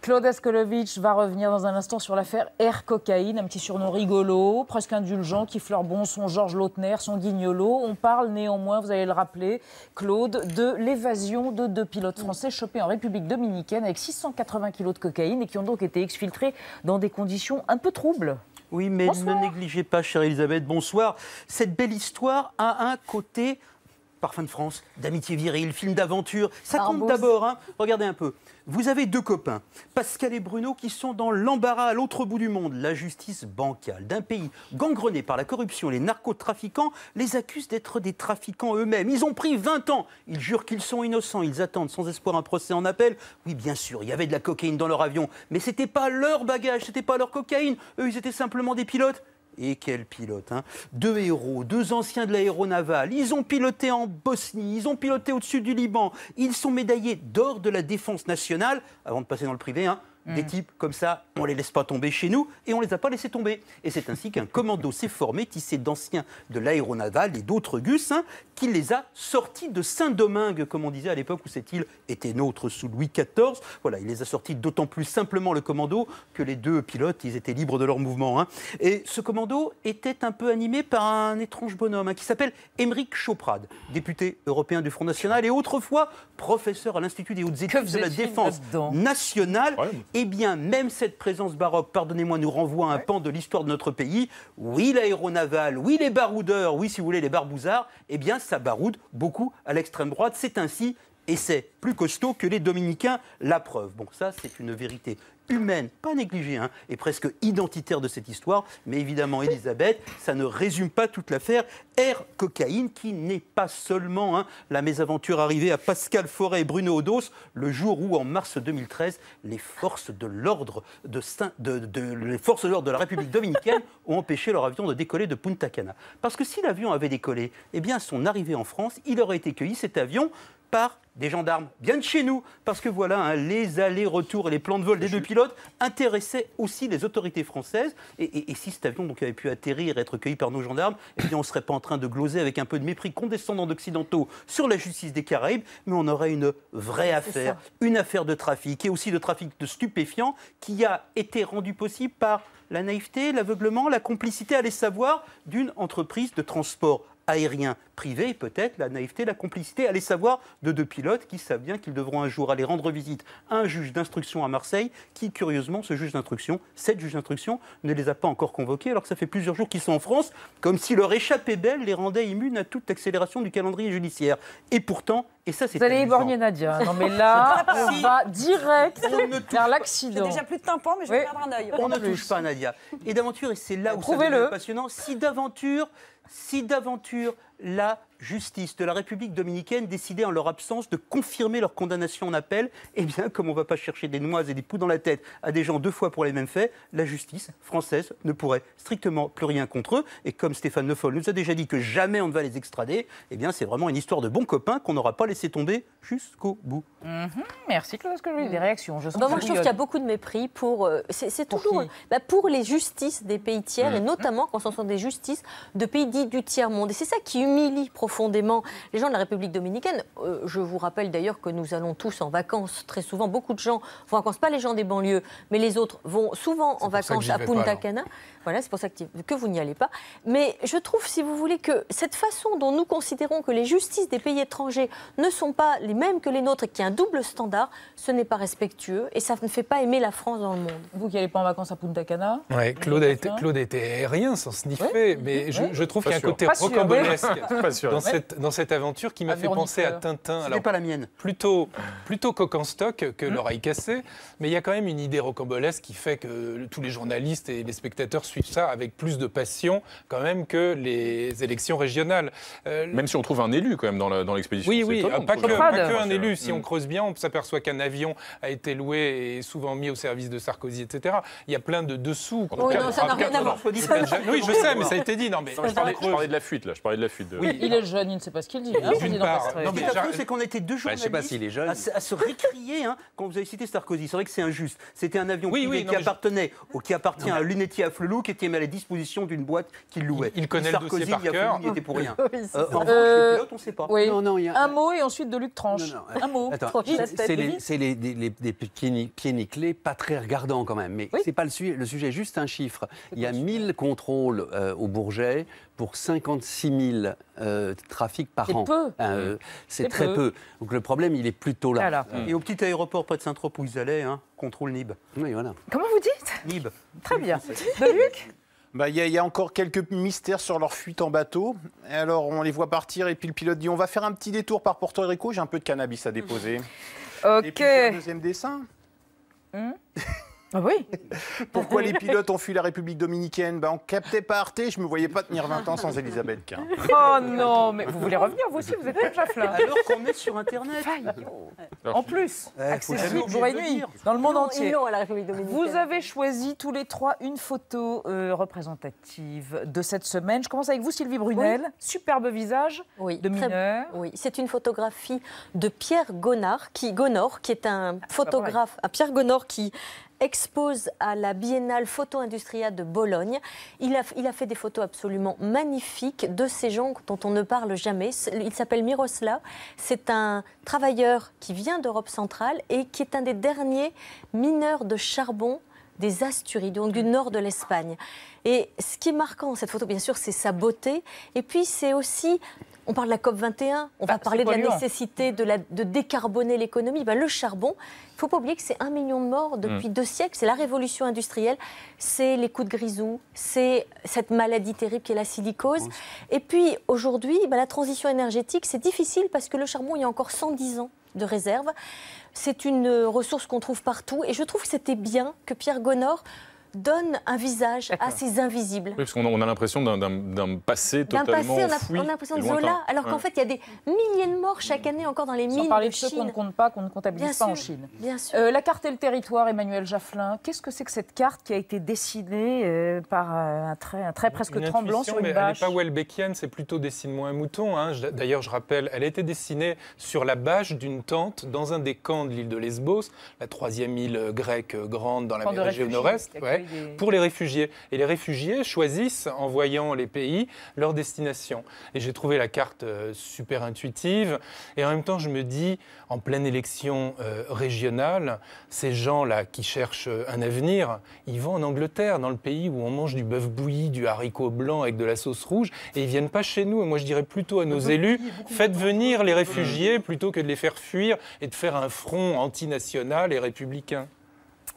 Claude Askolovitch va revenir dans un instant sur l'affaire Air Cocaïne, un petit surnom rigolo, presque indulgent, qui fleure bon son Georges Lautner, son guignolo. On parle néanmoins, vous allez le rappeler, Claude, de l'évasion de 2 pilotes français chopés en République dominicaine avec 680 kilos de cocaïne et qui ont donc été exfiltrés dans des conditions un peu troubles. Oui, mais bonsoir. Ne négligez pas, chère Elisabeth, bonsoir. Cette belle histoire a un côté... Parfum de France, d'amitié virile, film d'aventure. Ça compte d'abord, regardez un peu. Vous avez 2 copains, Pascal et Bruno, qui sont dans l'embarras à l'autre bout du monde. La justice bancale d'un pays gangrené par la corruption. Les narcotrafiquants les accusent d'être des trafiquants eux-mêmes. Ils ont pris 20 ans. Ils jurent qu'ils sont innocents. Ils attendent sans espoir un procès en appel. Oui, bien sûr, il y avait de la cocaïne dans leur avion. Mais ce n'était pas leur bagage, ce n'était pas leur cocaïne. Eux, ils étaient simplement des pilotes. Et quel pilote, 2 héros, 2 anciens de l'aéronavale. Ils ont piloté en Bosnie, ils ont piloté au-dessus du Liban. Ils sont médaillés d'or de la défense nationale, avant de passer dans le privé, Des types comme ça, on ne les laisse pas tomber chez nous et on ne les a pas laissés tomber. Et c'est ainsi qu'un commando s'est formé, tissé d'anciens de l'aéronavale et d'autres gus, qui les a sortis de Saint-Domingue, comme on disait à l'époque où cette île était nôtre sous Louis XIV. Voilà, il les a sortis d'autant plus simplement, le commando, que les 2 pilotes, ils étaient libres de leur mouvement. Et ce commando était un peu animé par un étrange bonhomme qui s'appelle Émeric Choprade, député européen du Front National et autrefois professeur à l'Institut des hautes études de la défense nationale. Eh bien, même cette présence baroque, pardonnez-moi, nous renvoie à un pan de l'histoire de notre pays. Oui, l'aéronavale, oui, les baroudeurs, oui, si vous voulez, les barbouzards, eh bien, ça baroude beaucoup à l'extrême droite. C'est ainsi, et c'est plus costaud que les Dominicains, la preuve. Bon, ça, c'est une vérité humaine, pas négligée, et presque identitaire de cette histoire. Mais évidemment, Elisabeth, ça ne résume pas toute l'affaire Air Cocaïne, qui n'est pas seulement la mésaventure arrivée à Pascal Fauré et Bruno Odos, le jour où, en mars 2013, les forces de l'ordre de la République dominicaine ont empêché leur avion de décoller de Punta Cana. Parce que si l'avion avait décollé, eh bien, à son arrivée en France, il aurait été cueilli, cet avion, par des gendarmes. bien de chez nous, parce que voilà, hein, les allers-retours et les plans de vol des deux pilotes intéressaient aussi les autorités françaises. Et si cet avion donc, avait pu atterrir et être cueilli par nos gendarmes, eh bien, on ne serait pas en train de gloser avec un peu de mépris condescendant d'occidentaux sur la justice des Caraïbes, mais on aurait une vraie affaire, une affaire de trafic, et aussi de trafic de stupéfiants, qui a été rendue possible par la naïveté, l'aveuglement, la complicité, allez savoir, d'une entreprise de transport aérien privé, et peut-être la naïveté, la complicité, allez savoir, de deux pilotes qui savent bien qu'ils devront un jour aller rendre visite à un juge d'instruction à Marseille, qui, curieusement, cette juge d'instruction, ne les a pas encore convoqués, alors que ça fait plusieurs jours qu'ils sont en France, comme si leur échappée belle les rendait immunes à toute accélération du calendrier judiciaire. Et pourtant, et ça c'est Vous allez éborgner Nadia. Non mais là, on va direct vers l'accident. J'ai déjà plus de tympan, mais je vais perdre un œil. On ne touche pas Nadia. Et d'aventure, et c'est là où ça devient passionnant, si d'aventure, la justice de la République dominicaine décidait en leur absence de confirmer leur condamnation en appel, eh bien, comme on ne va pas chercher des noises et des poux dans la tête à des gens deux fois pour les mêmes faits, la justice française ne pourrait strictement plus rien contre eux. Et comme Stéphane Le Foll nous a déjà dit que jamais on ne va les extrader, eh bien, c'est vraiment une histoire de bons copains qu'on n'aura pas laissé tomber jusqu'au bout. Merci Claude, est-ce que j'ai des réactions? Moi, je trouve qu'il y a beaucoup de mépris pour... c'est toujours pour les justices des pays tiers, et notamment quand ce sont des justices de pays dits du tiers-monde. Et c'est ça qui humilie profondément les gens de la République dominicaine. Je vous rappelle d'ailleurs que nous allons tous en vacances très souvent. Beaucoup de gens vont en vacances, pas les gens des banlieues, mais les autres vont souvent en vacances à Punta Cana. Voilà, c'est pour ça que vous n'y allez pas. Mais je trouve, si vous voulez, que cette façon dont nous considérons que les justices des pays étrangers ne sont pas les mêmes que les nôtres et qu'il y a un double standard, ce n'est pas respectueux et ça ne fait pas aimer la France dans le monde. Vous qui n'allez pas en vacances à Punta Cana? Oui, Claude était aérien sans sniffer, mais je trouve qu'il y a un côté rocambolesque dans cette aventure qui m'a fait penser à Tintin. Ce n'est pas la mienne. Plutôt coq en stock que l'oreille cassée, mais il y a quand même une idée rocambolesque qui fait que tous les journalistes et les spectateurs suivent ça avec plus de passion quand même que les élections régionales. Même si on trouve un élu quand même dans l'expédition. Oui, pas que un élu. Si on creuse bien, on s'aperçoit qu'un avion a été loué et souvent mis au service de Sarkozy, etc. Il y a plein de dessous. Oui, non, ça n'a rien à voir. Oui, je sais, mais ça a été dit. Non, mais je parlais de la fuite, là. Je parlais de la fuite. Oui, il est jeune, il ne sait pas ce qu'il dit. D'une part. Non, mais c'est qu'on était deux journalistes à se récrier quand vous avez cité Sarkozy. C'est vrai que c'est injuste. C'était un avion qui appartient à un lunetier à Flelou qui était mis à la disposition d'une boîte qu'il louait. Il connaît le dossier par cœur. Sarkozy n'y était pour rien. En revanche, les pilotes, on ne sait pas. Oui. Un mot et ensuite de Luc Tranche. Un mot. C'est des pieds nickelés, pas très regardants quand même. Mais c'est pas le sujet, juste un chiffre. Il y a 1000 contrôles au Bourget pour 56 000 trafics par an. C'est très peu. Donc le problème, il est plutôt là. Et au petit aéroport près de Saint-Trope où ils allaient, contrôle NIB. Oui, voilà. Comment vous dites? NIB. Très bien. De Luc? Il y a encore quelques mystères sur leur fuite en bateau. Et alors, on les voit partir et puis le pilote dit on va faire un petit détour par Porto Rico, j'ai un peu de cannabis à déposer. Ok. Et puis, un deuxième dessin. Ah oui. Pourquoi les pilotes ont fui la République dominicaine? On captait pas Arte, je me voyais pas tenir 20 ans sans Elisabeth Quint. Oh non, mais vous voulez revenir vous aussi, vous êtes déjà là. Alors qu'on est sur Internet. En plus, accessible jour et nuit, dans le monde entier. Non, à la République dominicaine. Vous avez choisi tous les trois une photo représentative de cette semaine. Je commence avec vous, Sylvie Brunel. Oui. Superbe visage de mineur. Oui, c'est une photographie de Pierre Gonor, qui est un photographe, Pierre Gonor qui expose à la Biennale Photo-Industrielle de Bologne. Il a fait des photos absolument magnifiques de ces gens dont on ne parle jamais. Il s'appelle Miroslav. C'est un travailleur qui vient d'Europe centrale et qui est un des derniers mineurs de charbon des Asturies, donc du nord de l'Espagne. Et ce qui est marquant dans cette photo, bien sûr, c'est sa beauté. Et puis, c'est aussi... On parle de la COP21, on va parler de la nécessité de décarboner l'économie. Le charbon, il ne faut pas oublier que c'est 1 million de morts depuis 2 siècles. C'est la révolution industrielle, c'est les coups de grisou, c'est cette maladie terrible qui est la silicose. Et puis aujourd'hui, la transition énergétique, c'est difficile parce que le charbon, il y a encore 110 ans de réserve. C'est une ressource qu'on trouve partout. Et je trouve que c'était bien que Pierre Gonor donne un visage à ces invisibles. Oui, parce qu'on a l'impression d'un passé totalement on a l'impression de Zola, alors qu'en fait, il y a des milliers de morts chaque année encore dans les mines. Sans parler de Chine. ceux qu'on ne compte pas, qu'on ne comptabilise pas en Chine. Bien sûr. La carte et le territoire, Emmanuel Jafflin, qu'est-ce que c'est que cette carte qui a été dessinée par un trait presque tremblant sur une mais bâche? Elle n'est pas Welbeckienne, c'est plutôt dessine-moi un mouton. Hein. D'ailleurs, je rappelle, elle a été dessinée sur la bâche d'une tente dans un des camps de l'île de Lesbos, la 3e île grecque grande dans la mer Égée au nord-est, pour les réfugiés. Et les réfugiés choisissent, en voyant les pays, leur destination. Et j'ai trouvé la carte super intuitive. Et en même temps, je me dis, en pleine élection régionale, ces gens-là qui cherchent un avenir, ils vont en Angleterre, dans le pays où on mange du bœuf bouilli, du haricot blanc avec de la sauce rouge, et ils ne viennent pas chez nous. Et moi, je dirais plutôt à nos élus, faites venir les réfugiés plutôt que de les faire fuir et de faire un front antinational et républicain.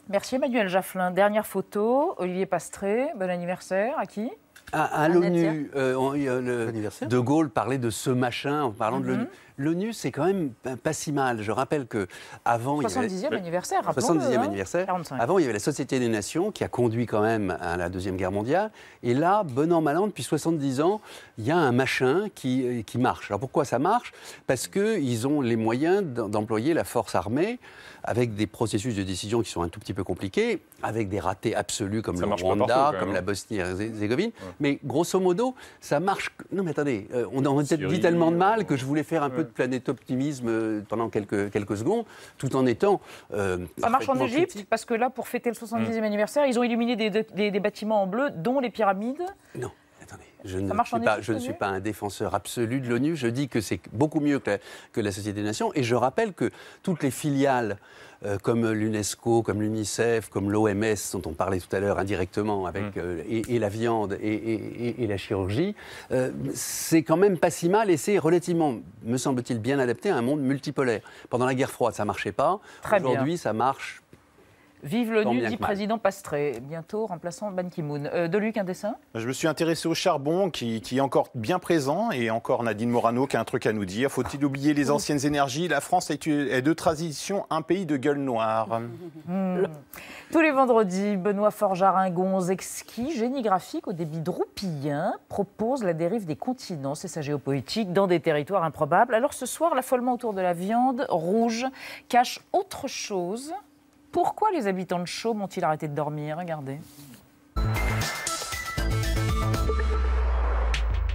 Merci Emmanuel Jafflin. Dernière photo, Olivier Pastré, bon anniversaire, à qui? À l'ONU, De Gaulle parlait de ce machin en parlant de l'ONU. L'ONU, c'est quand même pas si mal. Je rappelle qu'avant... 70e anniversaire, rappelons-le. 70e anniversaire. 45. Avant, il y avait la Société des Nations qui a conduit quand même à la Deuxième Guerre mondiale. Et là, bon an, mal an, depuis 70 ans, il y a un machin qui marche. Alors pourquoi ça marche? Parce qu'ils ont les moyens d'employer la force armée avec des processus de décision qui sont un tout petit peu compliqués, avec des ratés absolus comme le Rwanda, comme la Bosnie-Herzégovine. Mais grosso modo, ça marche... Non mais attendez, on en a peut-être dit tellement de mal que je voulais faire un peu de planète-optimisme pendant quelques secondes, tout en étant... ça marche en Égypte, parce que là, pour fêter le 70e anniversaire, ils ont illuminé des bâtiments en bleu, dont les pyramides. Non. Attendez, je ne suis pas un défenseur absolu de l'ONU. Je dis que c'est beaucoup mieux que la Société des Nations. Et je rappelle que toutes les filiales, comme l'UNESCO, comme l'UNICEF, comme l'OMS, dont on parlait tout à l'heure indirectement, avec et la viande et la chirurgie, c'est quand même pas si mal et c'est relativement, me semble-t-il, bien adapté à un monde multipolaire. Pendant la guerre froide, ça ne marchait pas. Aujourd'hui, ça marche. Vive l'ONU, dit président Pastré, bientôt remplaçant Ban Ki-moon. Deluc, un dessin? Je me suis intéressé au charbon qui est encore bien présent et encore Nadine Morano qui a un truc à nous dire. Faut-il oublier les anciennes énergies? La France est de transition un pays de gueule noire. Tous les vendredis, Benoît Forgearin-Gonze, exquis, génie graphique au débit droupillien, propose la dérive des continents, c'est sa géopolitique, dans des territoires improbables. Alors ce soir, l'affolement autour de la viande rouge cache autre chose. Pourquoi les habitants de Chaume ont-ils arrêté de dormir? Regardez.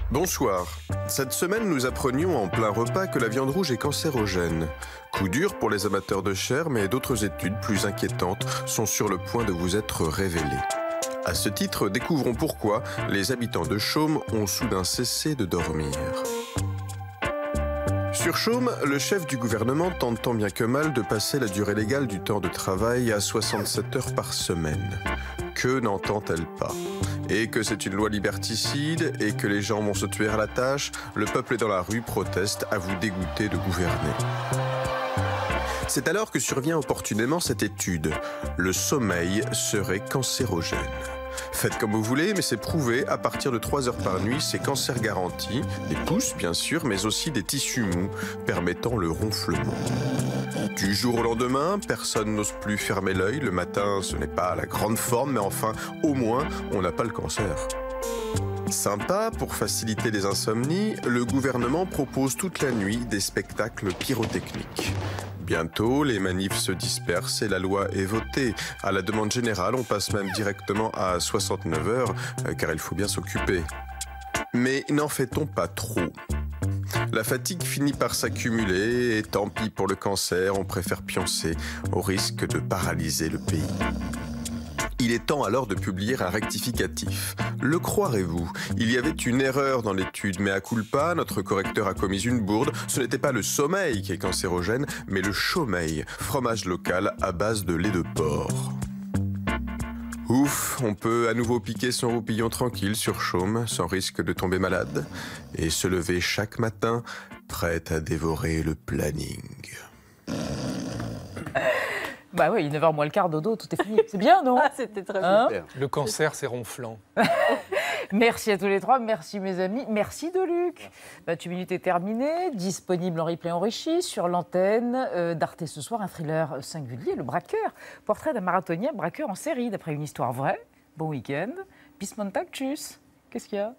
Bonsoir. Cette semaine, nous apprenions en plein repas que la viande rouge est cancérogène. Coup dur pour les amateurs de chair, mais d'autres études plus inquiétantes sont sur le point de vous être révélées. À ce titre, découvrons pourquoi les habitants de Chaume ont soudain cessé de dormir. Sur Chaume, le chef du gouvernement tente tant bien que mal de passer la durée légale du temps de travail à 67 heures par semaine. Que n'entend-elle pas? Et que c'est une loi liberticide et que les gens vont se tuer à la tâche, le peuple est dans la rue, proteste, à vous dégoûter de gouverner. C'est alors que survient opportunément cette étude. Le sommeil serait cancérogène. Faites comme vous voulez, mais c'est prouvé, à partir de 3 heures par nuit, c'est cancer garanti, des pouces bien sûr, mais aussi des tissus mous, permettant le ronflement. Du jour au lendemain, personne n'ose plus fermer l'œil, le matin ce n'est pas la grande forme, mais enfin, au moins, on n'a pas le cancer. Sympa, pour faciliter les insomnies, le gouvernement propose toute la nuit des spectacles pyrotechniques. Bientôt, les manifs se dispersent et la loi est votée. À la demande générale, on passe même directement à 69 heures, car il faut bien s'occuper. Mais n'en fait-on pas trop? La fatigue finit par s'accumuler et tant pis pour le cancer, on préfère pioncer au risque de paralyser le pays. Il est temps alors de publier un rectificatif. Le croirez-vous? Il y avait une erreur dans l'étude, mais à culpa, notre correcteur a commis une bourde. Ce n'était pas le sommeil qui est cancérogène, mais le chaumeil, fromage local à base de lait de porc. Ouf, on peut à nouveau piquer son roupillon tranquille sur Chaume, sans risque de tomber malade, et se lever chaque matin, prête à dévorer le planning. Bah oui, 9h moins le quart, dodo, tout est fini. C'est bien, non? C'était très bien. Le cancer, c'est ronflant. Merci à tous les trois, merci mes amis, merci de Luc. 28 minutes est terminé, disponible en replay enrichi sur l'antenne d'Arte ce soir, un thriller singulier, Le Braqueur, portrait d'un marathonien braqueur en série d'après une histoire vraie. Bon week-end, bis montag, tchuss. Qu'est-ce qu'il y a ?